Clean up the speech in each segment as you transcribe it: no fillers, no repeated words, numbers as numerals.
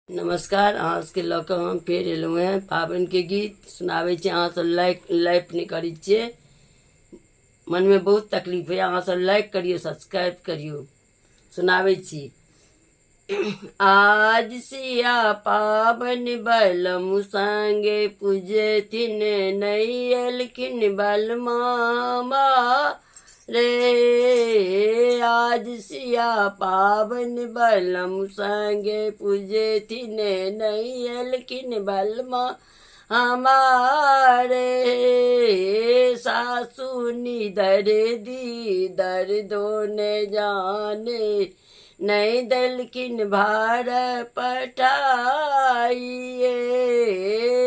नमस्कार। अहाँ के लऽ कऽ हम फेर एलहुँ हैं पाबनि के गीत सुनाबै छी। अहाँ सब लाइक नहीं करै छियै, मन में बहुत तकलीफ है। अहाँ सब लाइक करियो, सब्सक्राइब करियो। सुनाबै छी। आज सिया पाबनि बलमु संगे पूजथिन, नहीं एलखिन बलमामा रे। आज सिया पाबनि बलमु संगे पूजथिन, नहीं एलखिन बलमा हमारे। सासु निधर दी दर्दो न जाने, नहीं दलकिन भार पठाइए।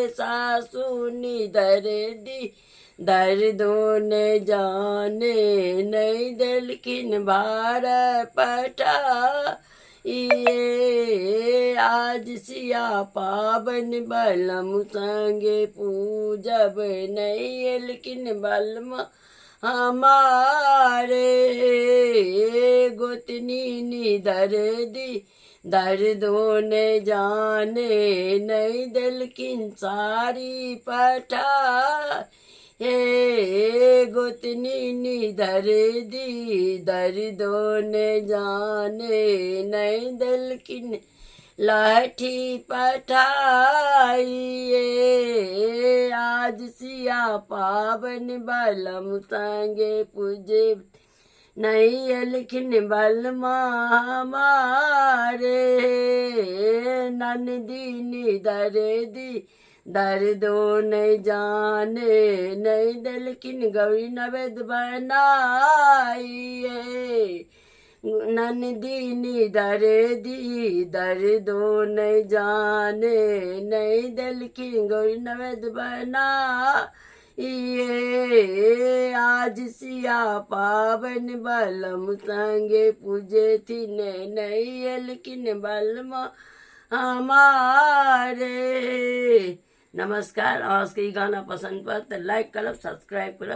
सासु निधर दी दर्दो न जाने, नहीं दलकिन भार पठाइए। आज सिया पाबनि बलमु संगे पूजब, नहीं एलकिन बलमा हमारे। गोतनी निधर दी दर्दो न जाने, नहीं दलकिन सारी पठा हे। गोतनी निधर दी दर्दो न जाने, नहीं दलकिन लाठी पठाइए। आज सिया पाबनि बलमु संगे पूजे, नहीं एलखिन बलमा हमारे। ननदी निधर दी दर्दो न जाने, नहीं दलकिन गौरी नवेद बनाइए। ननदी निधर दी दर्दो न जाने, नहीं दलकिन गौरी नवेद बनाइए। आज सिया पाबनि बलमु संगे पूजथिन, नहीं एलकिन बलमा हमारे। नमस्कार। आज के गाना पसंद पर तो लाइक करब, सब्सक्राइब करब।